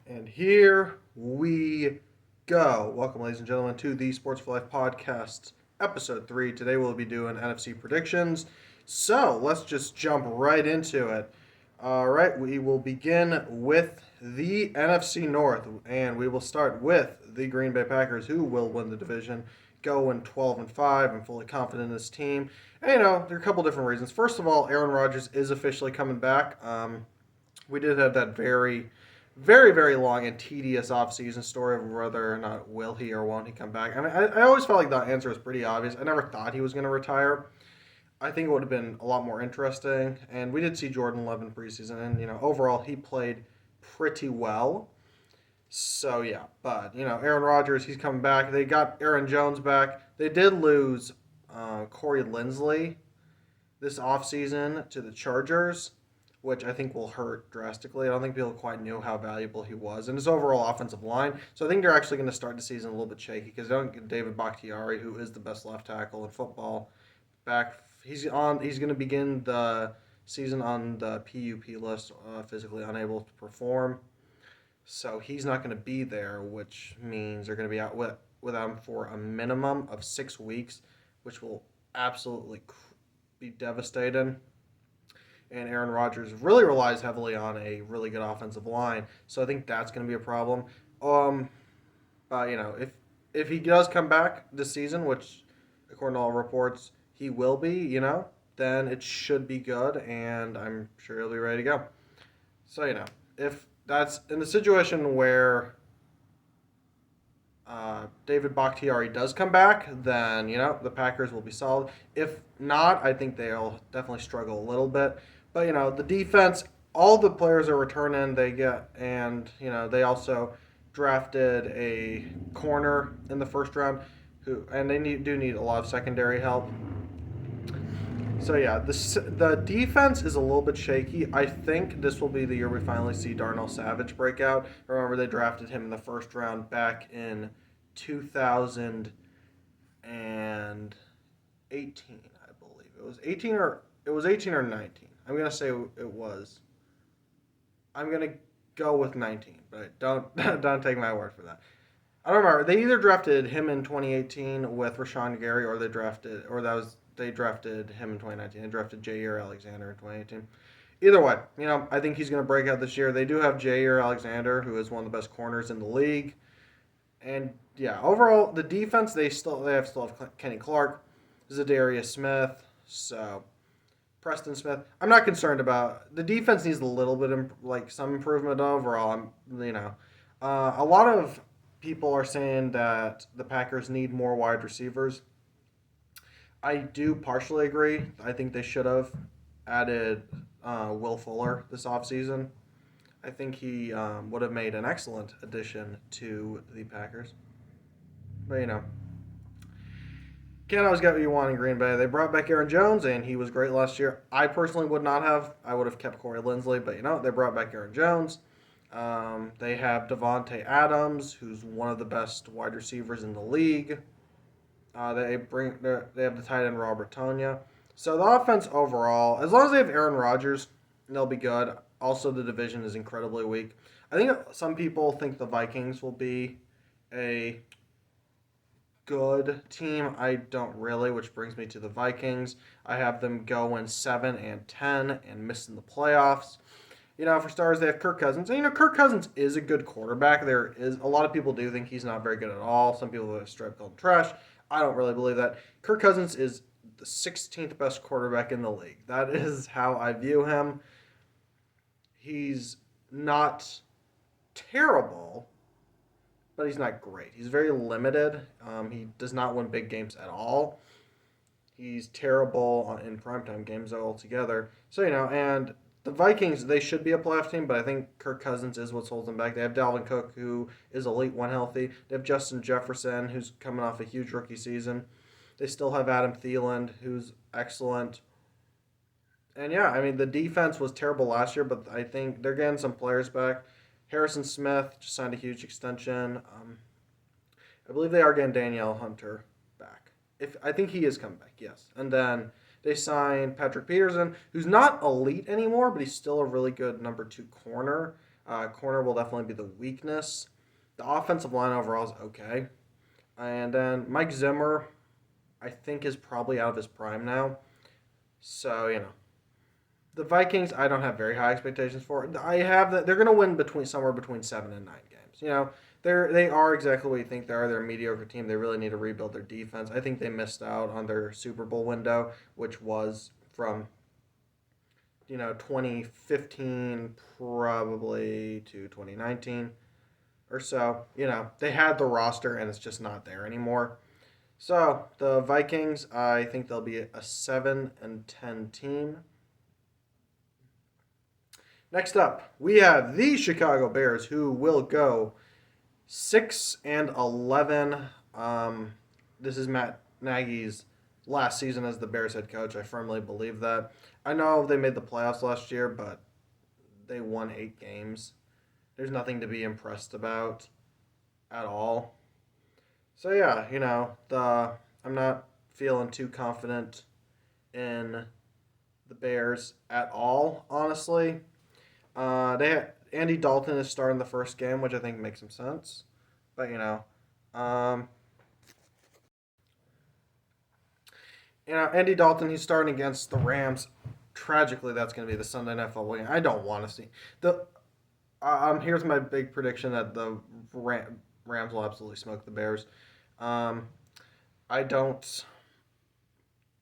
And here we go. Welcome, ladies and gentlemen, to the Sports4life podcast, episode 3. Today we'll be doing NFC predictions. So let's just jump right into it. All right, we will begin with the NFC North, and we will start with the Green Bay Packers, who will win the division, going 12-5. I'm fully confident in this team. And, there are a couple different reasons. First of all, Aaron Rodgers is officially coming back. We did have that very, very long and tedious offseason story of whether or not will he or won't he come back. I mean, I always felt like the answer was pretty obvious. I never thought he was going to retire. I think it would have been a lot more interesting. And we did see Jordan Love in preseason, and overall he played pretty well. So yeah, but Aaron Rodgers, he's coming back. They got Aaron Jones back. They did lose Corey Linsley this offseason to the Chargers, which I think will hurt drastically. I don't think people quite knew how valuable he was in his overall offensive line. So I think they're actually going to start the season a little bit shaky because they don't get David Bakhtiari, who is the best left tackle in football, back. He's going to begin the season on the PUP list, physically unable to perform. So he's not going to be there, which means they're going to be out without him for a minimum of 6 weeks, which will absolutely be devastating. And Aaron Rodgers really relies heavily on a really good offensive line, so I think that's going to be a problem. But if he does come back this season, which according to all reports he will be, then it should be good, and I'm sure he'll be ready to go. So if that's in the situation where David Bakhtiari does come back, then the Packers will be solid. If not, I think they'll definitely struggle a little bit. But the defense, all the players are returning. They get, and they also drafted a corner in the first round, and they do need a lot of secondary help. So yeah, the defense is a little bit shaky. I think this will be the year we finally see Darnell Savage break out. Remember, they drafted him in the first round back in 2018, I believe. It was 18 or 19. I'm gonna say it was. I'm gonna go with 19, but don't take my word for that. I don't remember. They either drafted him in 2018 with Rashawn Gary, or they drafted him in 2019. They drafted Jair Alexander in 2018. Either way, I think he's gonna break out this year. They do have Jair Alexander, who is one of the best corners in the league, and yeah, overall the defense they still have Kenny Clark, Zadarius Smith, so. Preston Smith. I'm not concerned about the defense. Needs a little bit some improvement overall. A lot of people are saying that the Packers need more wide receivers. I do partially agree. I think they should have added Will Fuller this offseason. I think he would have made an excellent addition to the Packers. But can't always get what you want in Green Bay. They brought back Aaron Jones, and he was great last year. I personally would not have. I would have kept Corey Linsley, but they brought back Aaron Jones. They have Devontae Adams, who's one of the best wide receivers in the league. They have the tight end Robert Tonyan. So the offense overall, as long as they have Aaron Rodgers, they'll be good. Also, the division is incredibly weak. I think some people think the Vikings will be a good team. I don't really, which brings me to the Vikings. I have them going 7-10 and missing the playoffs. For starters, they have Kirk Cousins. And Kirk Cousins is a good quarterback. There is a lot of people do think he's not very good at all. Some people have straight called trash. I don't really believe that. Kirk Cousins is the 16th best quarterback in the league. That is how I view him. He's not terrible, but he's not great. He's very limited. He does not win big games at all. He's terrible in primetime games altogether. So, and the Vikings, they should be a playoff team, but I think Kirk Cousins is what's holding them back. They have Dalvin Cook, who is elite when healthy. They have Justin Jefferson, who's coming off a huge rookie season. They still have Adam Thielen, who's excellent. And yeah, the defense was terrible last year, but I think they're getting some players back. Harrison Smith just signed a huge extension. I believe they are getting Danielle Hunter back. I think he is coming back, yes. And then they signed Patrick Peterson, who's not elite anymore, but he's still a really good number 2 corner. Corner will definitely be the weakness. The offensive line overall is okay. And then Mike Zimmer, I think, is probably out of his prime now. So, the Vikings, I don't have very high expectations for. I have that they're going to win somewhere between 7 and 9 games. They are exactly what you think they are. They're a mediocre team. They really need to rebuild their defense. I think they missed out on their Super Bowl window, which was from 2015 probably to 2019 or so. They had the roster and it's just not there anymore. So the Vikings, I think they'll be a 7-10 team. Next up, we have the Chicago Bears, who will go 6-11. This is Matt Nagy's last season as the Bears head coach. I firmly believe that. I know they made the playoffs last year, but they won 8 games. There's nothing to be impressed about at all. So yeah, I'm not feeling too confident in the Bears at all, honestly. Andy Dalton is starting the first game, which I think makes some sense. But Andy Dalton, he's starting against the Rams. Tragically, that's going to be the Sunday Night Football game. I don't want to see the. Here's my big prediction that the Rams will absolutely smoke the Bears. I don't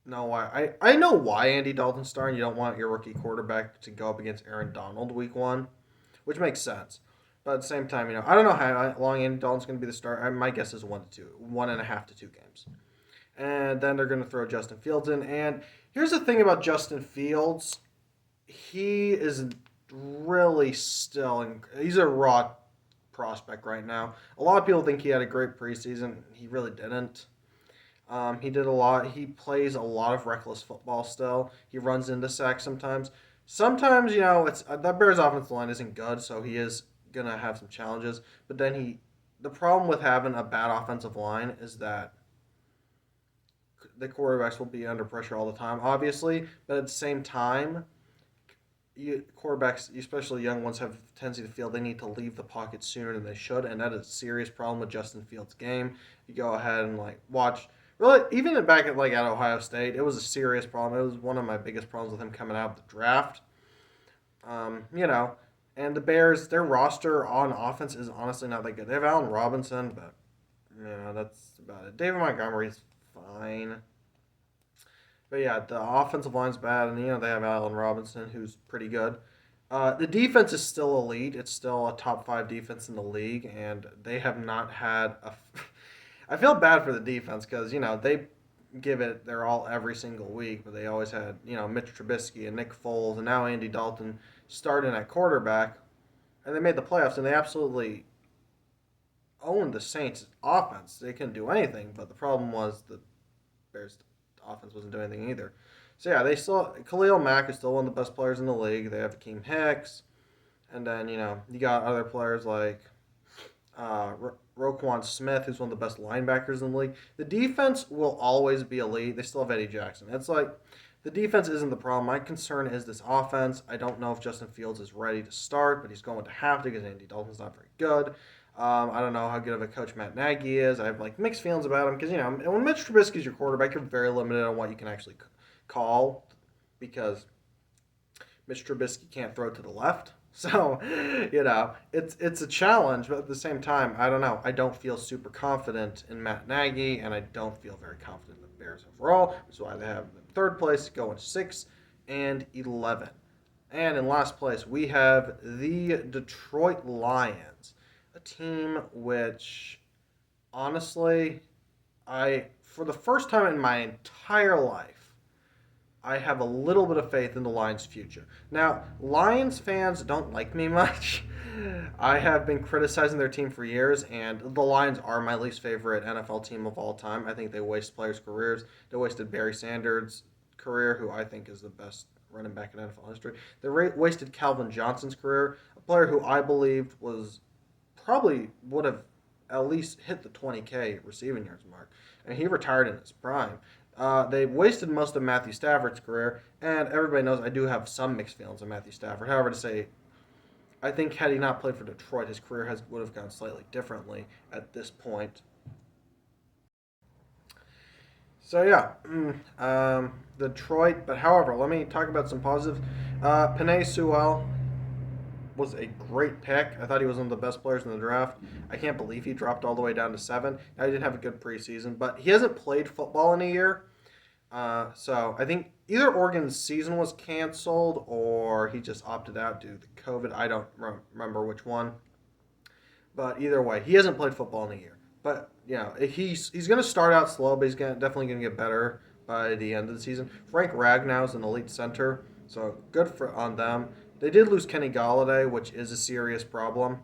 know why. I know why Andy Dalton's starting. You don't want your rookie quarterback to go up against Aaron Donald week 1, which makes sense. But at the same time, I don't know how long Andy Dalton's going to be the starter. My guess is 1.5 to 2 games. And then they're going to throw Justin Fields in. And here's the thing about Justin Fields. He is really he's a raw prospect right now. A lot of people think he had a great preseason. He really didn't. He did a lot. He plays a lot of reckless football still. He runs into sacks sometimes. Sometimes, it's that Bears offensive line isn't good, so he is going to have some challenges. But then the problem with having a bad offensive line is that the quarterbacks will be under pressure all the time, obviously. But at the same time, quarterbacks, especially young ones, have a tendency to feel they need to leave the pocket sooner than they should, and that is a serious problem with Justin Fields' game. You go ahead and watch. Really, even back at Ohio State, it was a serious problem. It was one of my biggest problems with him coming out of the draft. And the Bears, their roster on offense is honestly not that good. They have Allen Robinson, but that's about it. David Montgomery's fine. But yeah, the offensive line's bad, and they have Allen Robinson, who's pretty good. The defense is still elite. It's still a top 5 defense in the league, and they have not had a. I feel bad for the defense because they give it their all every single week, but they always had Mitch Trubisky and Nick Foles, and now Andy Dalton starting at quarterback, and they made the playoffs, and they absolutely owned the Saints' offense. They couldn't do anything, but the problem was the Bears' offense wasn't doing anything either. So yeah, Khalil Mack is still one of the best players in the league. They have Akeem Hicks, and then you got other players like Roquan Smith, who's one of the best linebackers in the league. The defense will always be elite. They still have Eddie Jackson. It's the defense isn't the problem. My concern is this offense. I don't know if Justin Fields is ready to start, but he's going to have to because Andy Dalton's not very good. I don't know how good of a coach Matt Nagy is. I have mixed feelings about him because when Mitch Trubisky is your quarterback, you're very limited on what you can actually call because Mitch Trubisky can't throw to the left. So it's a challenge, but at the same time, I don't know. I don't feel super confident in Matt Nagy, and I don't feel very confident in the Bears overall, which is why they have them in third place, going 6-11. And in last place, we have the Detroit Lions, a team which, honestly, for the first time in my entire life, I have a little bit of faith in the Lions' future. Now, Lions fans don't like me much. I have been criticizing their team for years, and the Lions are my least favorite NFL team of all time. I think they waste players' careers. They wasted Barry Sanders' career, who I think is the best running back in NFL history. They wasted Calvin Johnson's career, a player who I believed probably would have at least hit the 20K receiving yards mark. And he retired in his prime. They wasted most of Matthew Stafford's career, and everybody knows I do have some mixed feelings on Matthew Stafford. However, to say I think had he not played for Detroit, his career would have gone slightly differently at this point. So yeah, Detroit. But however, let me talk about some positives. Panay Sewell was a great pick. I thought he was one of the best players in the draft. I can't believe he dropped all the way down to 7. Now, he did have a good preseason, but he hasn't played football in a year. So I think either Oregon's season was canceled or he just opted out due to COVID. I don't remember which one. But either way, he hasn't played football in a year. But he's going to start out slow, but he's definitely going to get better by the end of the season. Frank Ragnow's an elite center, so good on them. They did lose Kenny Galladay, which is a serious problem.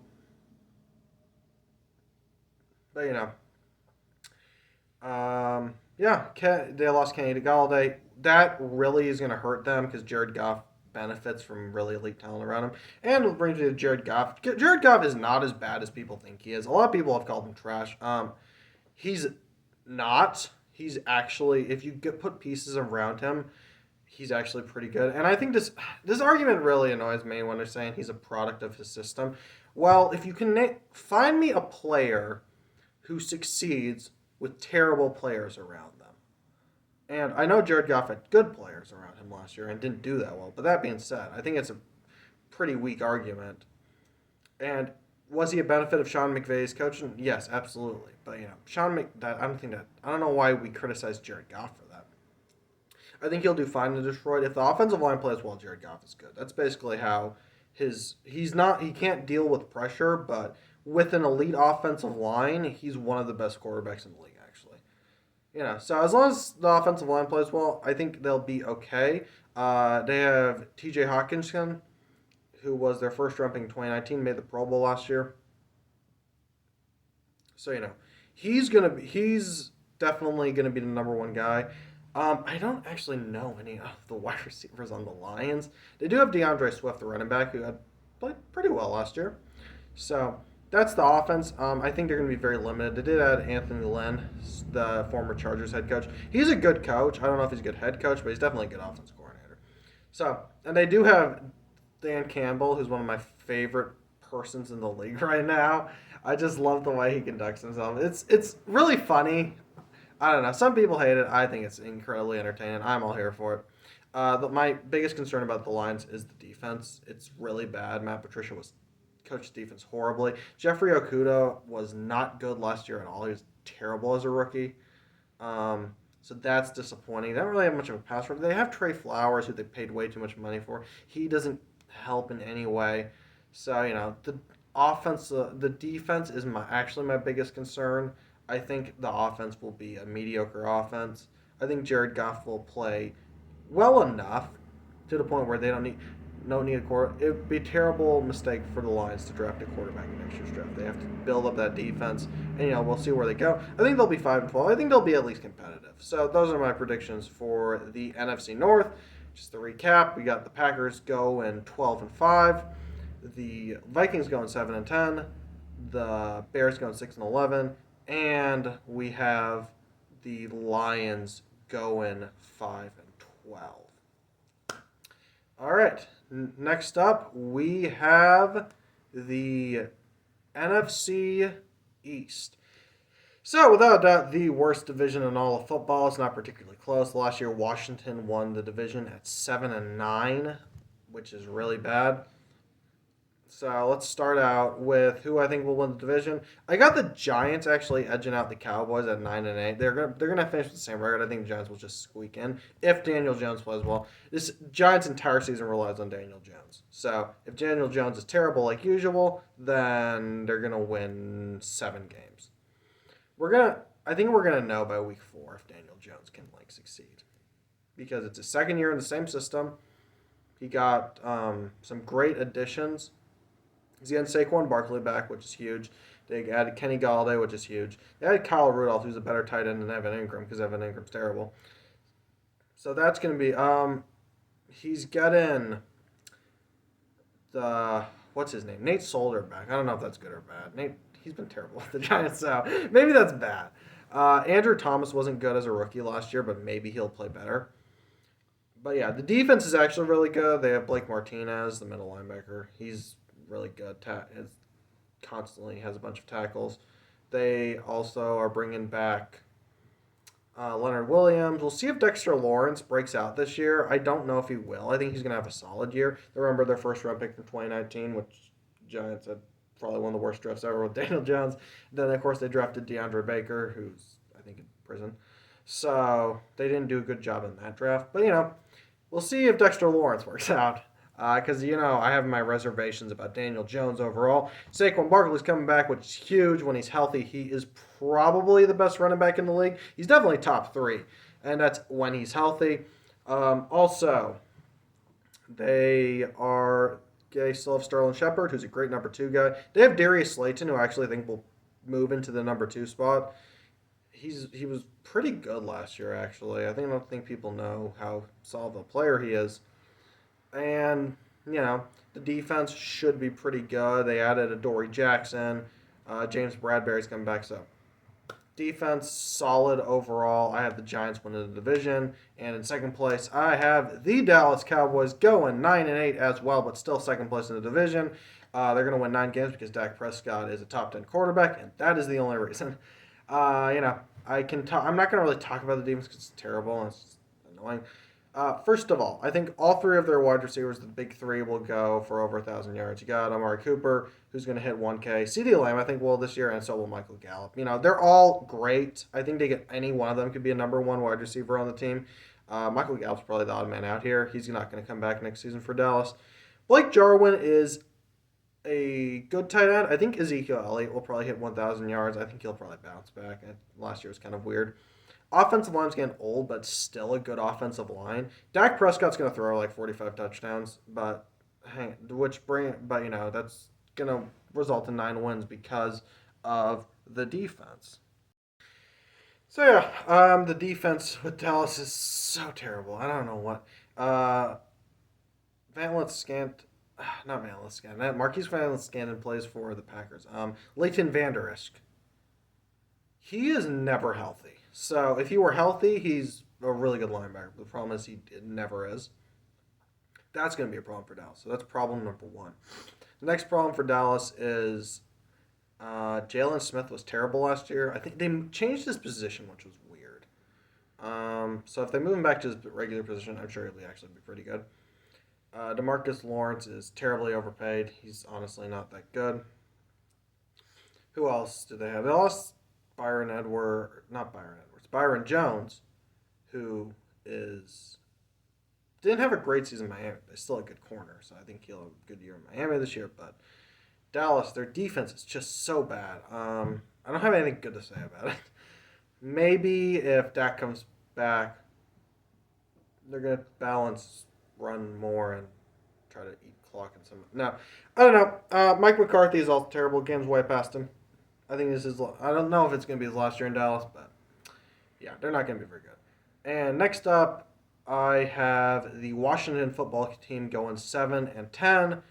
But they lost Kenny Galladay. That really is going to hurt them because Jared Goff benefits from really elite talent around him. And it brings me to Jared Goff. Jared Goff is not as bad as people think he is. A lot of people have called him trash. He's not. He's actually, if you put pieces around him, he's actually pretty good. And I think this argument really annoys me when they're saying he's a product of his system. Well, if you can find me a player who succeeds with terrible players around them. And I know Jared Goff had good players around him last year and didn't do that well. But that being said, I think it's a pretty weak argument. And was he a benefit of Sean McVay's coaching? Yes, absolutely. But I don't know why we criticize Jared Goff for that. I think he'll do fine in Detroit. If the offensive line plays well, Jared Goff is good. That's basically how he can't deal with pressure, but with an elite offensive line, he's one of the best quarterbacks in the league, actually. So as long as the offensive line plays well, I think they'll be okay. They have T.J. Hawkinson, who was their first round pick in 2019, made the Pro Bowl last year. So he's definitely gonna be the number one guy. I don't actually know any of the wide receivers on the Lions. They do have DeAndre Swift, the running back, who had played pretty well last year. So that's the offense. I think they're going to be very limited. They did add Anthony Lynn, the former Chargers head coach. He's a good coach. I don't know if he's a good head coach, but he's definitely a good offense coordinator. So, and they do have Dan Campbell, who's one of my favorite persons in the league right now. I just love the way he conducts himself. It's really funny. I don't know. Some people hate it. I think it's incredibly entertaining. I'm all here for it. My biggest concern about the Lions is the defense. It's really bad. Matt Patricia coached defense horribly. Jeffrey Okudah was not good last year at all. He was terrible as a rookie. So that's disappointing. They don't really have much of a pass rush. They have Trey Flowers, who they paid way too much money for. He doesn't help in any way. So, the defense is actually my biggest concern. I think the offense will be a mediocre offense. I think Jared Goff will play well enough to the point where they don't need a quarterback. It would be a terrible mistake for the Lions to draft a quarterback in next year's draft. They have to build up that defense, and we'll see where they go. I think they'll be 5-12. I think they'll be at least competitive. So those are my predictions for the NFC North. Just to recap, we got the Packers going 12-5, the Vikings going 7-10, the Bears going 6-11, and we have the Lions going 5-12. All right. Next up, we have the NFC East. So, without a doubt, the worst division in all of football. It's not particularly close. Last year, Washington won the division at 7-9, which is really bad. So, let's start out with who I think will win the division. I got the Giants actually edging out the Cowboys at 9-8. They're gonna finish with the same record. I think the Giants will just squeak in if Daniel Jones plays well. This Giants' entire season relies on Daniel Jones. So, if Daniel Jones is terrible like usual, then they're gonna win 7 games. I think we're gonna know by week 4 if Daniel Jones can succeed, because it's his second year in the same system. He got some great additions. He's getting Saquon Barkley back, which is huge. They added Kenny Galladay, which is huge. They added Kyle Rudolph, who's a better tight end than Evan Ingram, because Evan Ingram's terrible. So that's going to be he's getting what's his name? Nate Solder back. I don't know if that's good or bad. He's been terrible with the Giants, so maybe that's bad. Andrew Thomas wasn't good as a rookie last year, but maybe he'll play better. But yeah, the defense is actually really good. They have Blake Martinez, the middle linebacker. He's really good. Constantly has a bunch of tackles. They also are bringing back Leonard Williams. We'll see if Dexter Lawrence breaks out this year. I don't know if he will. I think he's going to have a solid year. Remember their first round pick from 2019, which Giants had probably one of the worst drafts ever with Daniel Jones. Then, of course, they drafted DeAndre Baker, who's, I think, in prison. So they didn't do a good job in that draft. But, we'll see if Dexter Lawrence works out. Because, I have my reservations about Daniel Jones overall. Saquon Barkley's coming back, which is huge. When he's healthy, he is probably the best running back in the league. He's definitely top 3, and that's when he's healthy. Also, they still have Sterling Shepard, who's a great number 2 guy. They have Darius Slayton, who I actually think will move into the number 2 spot. He was pretty good last year, actually. I don't think people know how solid a player he is. And, the defense should be pretty good. They added Adoree Jackson. James Bradbury's coming back, so defense solid overall. I have the Giants winning the division. And in second place, I have the Dallas Cowboys going 9-8 as well, but still second place in the division. They're going to win 9 games because Dak Prescott is a top 10 quarterback, and that is the only reason. I'm not going to really talk about the defense because it's terrible and it's annoying. First of all, I think all 3 of their wide receivers, the big 3, will go for over 1,000 yards. You got Amari Cooper, who's going to hit 1K. CeeDee Lamb, I think, will this year, and so will Michael Gallup. They're all great. I think any one of them could be a number 1 wide receiver on the team. Michael Gallup's probably the odd man out here. He's not going to come back next season for Dallas. Blake Jarwin is a good tight end. I think Ezekiel Elliott will probably hit 1,000 yards. I think he'll probably bounce back. Last year was kind of weird. Offensive line's getting old, but still a good offensive line. Dak Prescott's going to throw like 45 touchdowns, but that's going to result in 9 wins because of the defense. So yeah, the defense with Dallas is so terrible. I don't know what. Marquise Valdes-Scantling plays for the Packers. Leighton Vander Esch. He is never healthy. So if he were healthy, he's a really good linebacker. The problem is he never is. That's going to be a problem for Dallas. So that's problem number 1. The next problem for Dallas is Jalen Smith was terrible last year. I think they changed his position, which was weird. So if they move him back to his regular position, I'm sure he'll actually be pretty good. DeMarcus Lawrence is terribly overpaid. He's honestly not that good. Who else do they have? They lost Byron Jones, who didn't have a great season in Miami. They're still a good corner, so I think he'll have a good year in Miami this year. But Dallas, their defense is just so bad. I don't have anything good to say about it. Maybe if Dak comes back, they're going to run more and try to eat clock and some. No, I don't know. Mike McCarthy is also terrible. Game's way past him. I think this is. I don't know if it's going to be his last year in Dallas, but yeah, they're not going to be very good. And next up, I have the Washington football team going 7-10.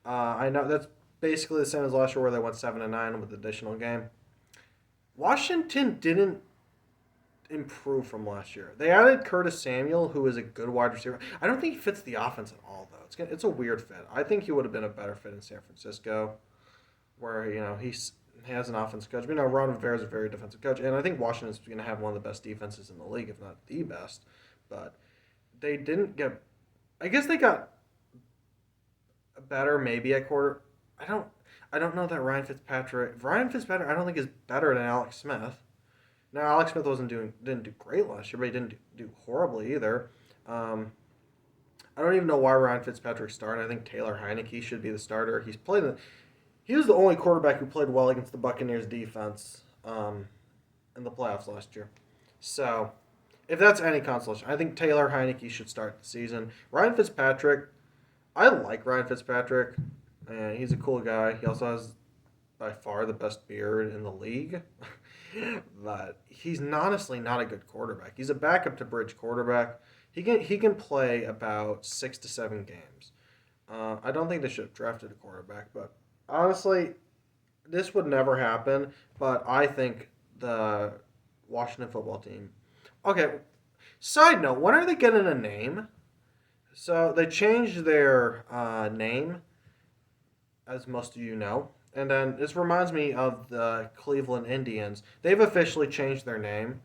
I know that's basically the same as last year where they went 7-9 with the additional game. Washington didn't improve from last year. They added Curtis Samuel, who is a good wide receiver. I don't think he fits the offense at all, though. It's a weird fit. I think he would have been a better fit in San Francisco, where he has an offense coach. Ron Rivera is a very defensive coach, and I think Washington's going to have one of the best defenses in the league, if not the best. But they didn't get. I guess they got better maybe at quarter. I don't know that Ryan Fitzpatrick, I don't think is better than Alex Smith. Now, Alex Smith didn't do great last year, but he didn't do horribly either. I don't even know why Ryan Fitzpatrick started. I think Taylor Heineke should be the starter. He was the only quarterback who played well against the Buccaneers defense in the playoffs last year. So, if that's any consolation, I think Taylor Heineke should start the season. Ryan Fitzpatrick, I like Ryan Fitzpatrick. And he's a cool guy. He also has by far the best beard in the league. But he's honestly not a good quarterback. He's a backup to bridge quarterback. He can play about 6 to 7 games. I don't think they should have drafted a quarterback, but honestly, this would never happen. But I think the Washington football team. Okay, side note, when are they getting a name? So they changed their name. as most of you know. And then this reminds me of the Cleveland Indians. They've officially changed their name,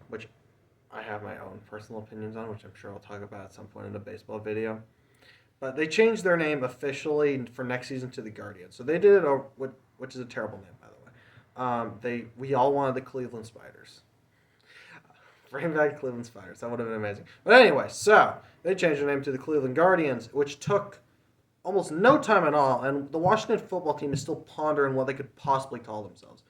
which I have my own personal opinions on, which I'm sure I'll talk about at some point in a baseball video. But they changed their name officially for next season to the Guardians. So they did it, which is a terrible name, by the way. We all wanted the Cleveland Spiders. Bring back Cleveland Spiders. That would have been amazing. But anyway, so they changed their name to the Cleveland Guardians, which took almost no time at all. And the Washington football team is still pondering what they could possibly call themselves.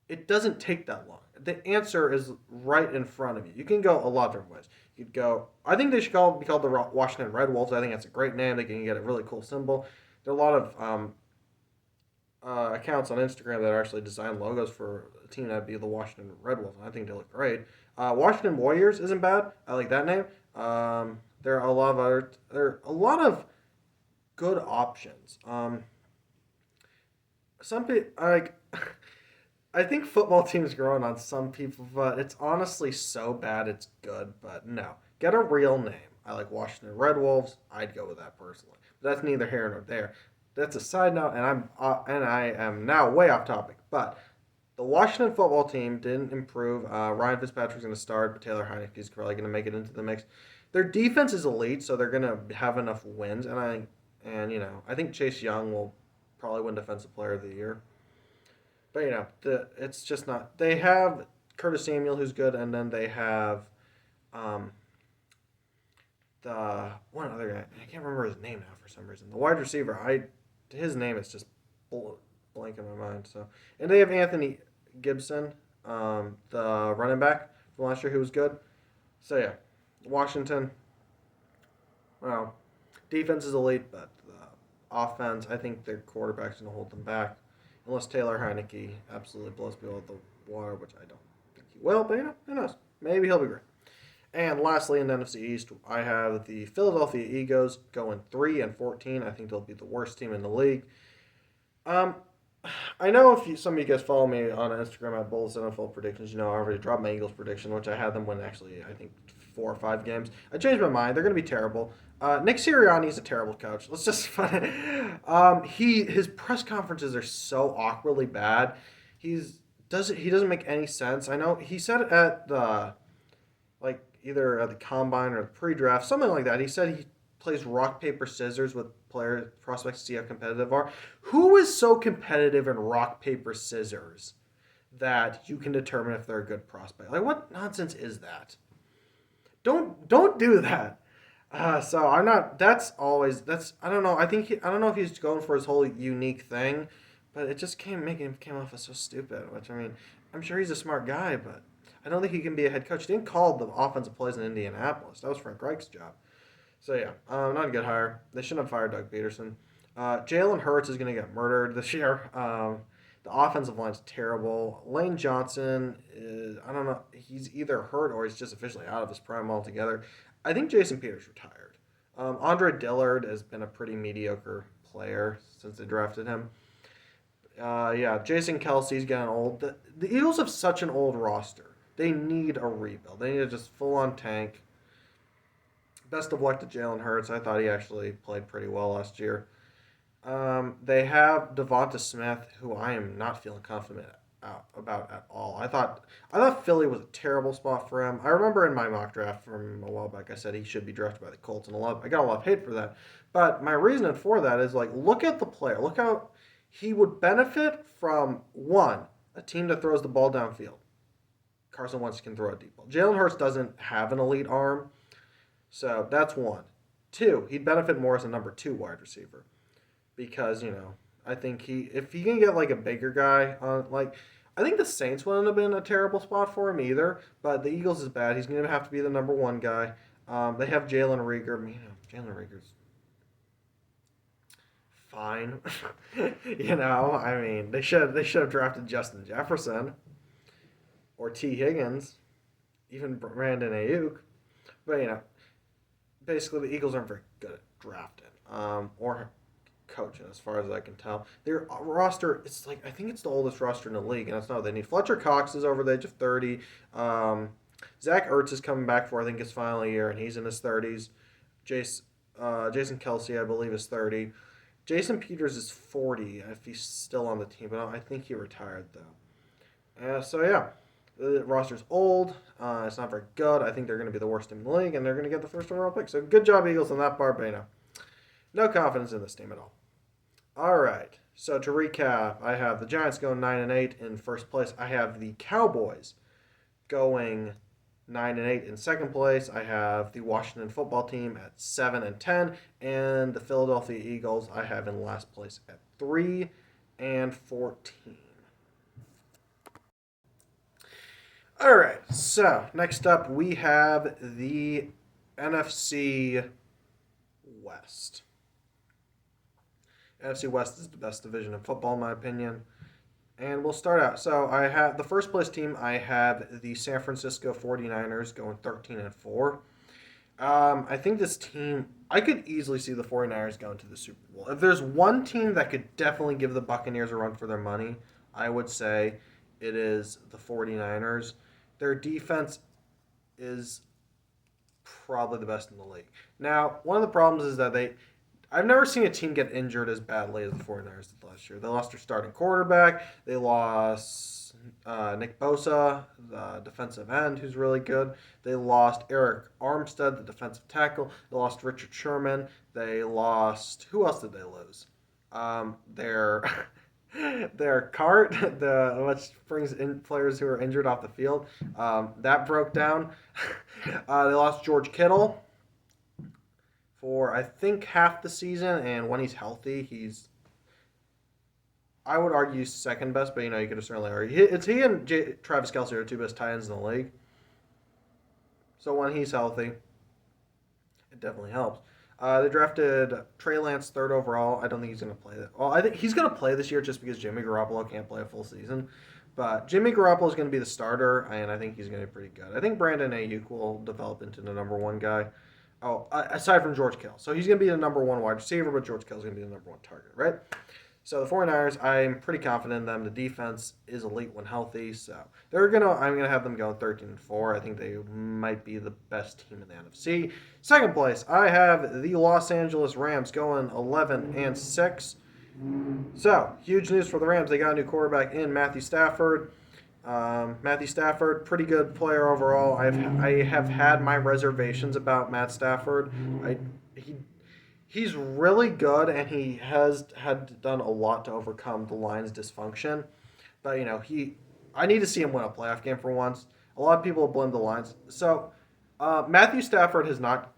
It doesn't take that long. The answer is right in front of you. You can go a lot of different ways. You could go, I think they should be called the Washington Red Wolves. I think that's a great name. They can get a really cool symbol. There are a lot of accounts on Instagram that actually design logos for a team that would be the Washington Red Wolves. And I think they look great. Washington Warriors isn't bad. I like that name. There are a lot of good options. Some people like. I think football teams growing on some people, but it's honestly so bad it's good. But no, get a real name. I like Washington Red Wolves. I'd go with that personally. But that's neither here nor there. That's a side note, and I am now way off topic. But the Washington football team didn't improve. Ryan Fitzpatrick's going to start, but Taylor Heinicke's probably going to make it into the mix. Their defense is elite, so they're going to have enough wins. I think Chase Young will probably win Defensive Player of the Year. But it's just not. They have Curtis Samuel, who's good, and then they have the one other guy. I can't remember his name now for some reason. The wide receiver. His name is just blank in my mind. So, and they have Anthony Gibson, the running back from last year, who was good. So yeah, Washington. Well, defense is elite, but the offense, I think their quarterback's going to hold them back. Unless Taylor Heinicke absolutely blows people out of the water, which I don't think he will, but who knows? Maybe he'll be great. And lastly, in the NFC East, I have the Philadelphia Eagles going 3-14. I think they'll be the worst team in the league. I know if some of you guys follow me on Instagram at Bulls NFL Predictions, I already dropped my Eagles prediction, which I had them win actually, I think, 4 or 5 games. I changed my mind. They're going to be terrible. Nick Sirianni's a terrible coach. Let's just his press conferences are so awkwardly bad. He doesn't make any sense. I know he said at the either at the combine or the pre-draft, something like that. He said he plays rock paper scissors with player prospects to see how competitive they are. Who is so competitive in rock paper scissors that you can determine if they're a good prospect? Like, what nonsense is that? Don't do that. So I'm not. That's I don't know. I don't know if he's going for his whole unique thing, but it just came off as so stupid. Which, I mean, I'm sure he's a smart guy, but I don't think he can be a head coach. He didn't call the offensive plays in Indianapolis. That was Frank Reich's job. So yeah, not a good hire. They shouldn't have fired Doug Peterson. Jalen Hurts is going to get murdered this year. The offensive line's terrible. Lane Johnson is, I don't know, he's either hurt or he's just officially out of his prime altogether. I think Jason Peters retired. Andre Dillard has been a pretty mediocre player since they drafted him. Jason Kelsey's getting old. The Eagles have such an old roster. They need a rebuild. They need to just full-on tank. Best of luck to Jalen Hurts. I thought he actually played pretty well last year. They have Devonta Smith, who I am not feeling confident about at all. I thought Philly was a terrible spot for him. I remember in my mock draft from a while back, I said he should be drafted by the Colts, and I got a lot of hate for that. But my reasoning for that is look at the player. Look how he would benefit from a team that throws the ball downfield. Carson Wentz can throw a deep ball. Jalen Hurts doesn't have an elite arm, so that's 1. 2, he'd benefit more as a number 2 wide receiver. Because, I think if he can get a bigger guy on I think the Saints wouldn't have been a terrible spot for him either, but the Eagles is bad. He's going to have to be the number 1 guy. They have Jalen Reagor. Jalen Reagor's fine. I mean, they should have drafted Justin Jefferson or T. Higgins, even Brandon Ayuk. But basically the Eagles aren't very good at drafting or coaching, as far as I can tell. Their roster, I think it's the oldest roster in the league, and that's not what they need. Fletcher Cox is over the age of 30. Zach Ertz is coming back for, I think, his final year, and he's in his 30s. Jason Kelsey, I believe, is 30. Jason Peters is 40 if he's still on the team, but I think he retired though. So yeah, the roster's old. It's not very good. I think they're going to be the worst team in the league, and they're going to get the first overall pick. So good job, Eagles, on that part, but no confidence in this team at all. All right. So to recap, I have the Giants going 9-8 in first place. I have the Cowboys going 9-8 in second place. I have the Washington football team at 7-10, and the Philadelphia Eagles I have in last place at 3-14. All right. So next up we have the NFC West. NFC West is the best division in football, in my opinion. And we'll start out. So I have the first place team. I have the San Francisco 49ers going 13-4. I think this team, I could easily see the 49ers going to the Super Bowl. If there's one team that could definitely give the Buccaneers a run for their money, I would say it is the 49ers. Their defense is probably the best in the league. Now, one of the problems is that I've never seen a team get injured as badly as the 49ers did last year. They lost their starting quarterback. They lost Nick Bosa, the defensive end, who's really good. They lost Eric Armstead, the defensive tackle. They lost Richard Sherman. They lost... Who else did they lose? Their cart, which brings in players who are injured off the field. That broke down. They lost George Kittle for I think half the season, and when he's healthy, I would argue second best, but you could certainly argue it's he and Travis Kelce are the two best tight ends in the league. So when he's healthy, it definitely helps. They drafted Trey Lance third overall. I don't think he's going to play that. Well, I think he's going to play this year just because Jimmy Garoppolo can't play a full season. But Jimmy Garoppolo is going to be the starter, and I think he's going to be pretty good. I think Brandon Ayuk will develop into the number one guy. Oh, aside from George Kittle. So he's going to be the number one wide receiver, but George Kittle's going to be the number one target, right? So the 49ers, I'm pretty confident in them. The defense is elite when healthy, so I'm going to have them going 13-4. I think they might be the best team in the NFC. Second place, I have the Los Angeles Rams going 11-6. So, huge news for the Rams. They got a new quarterback in Matthew Stafford. Matthew Stafford, pretty good player overall. I have had my reservations about Matt Stafford. He's really good, and he has done a lot to overcome the Lions' dysfunction. But I need to see him win a playoff game for once. A lot of people blame the Lions. So Matthew Stafford has not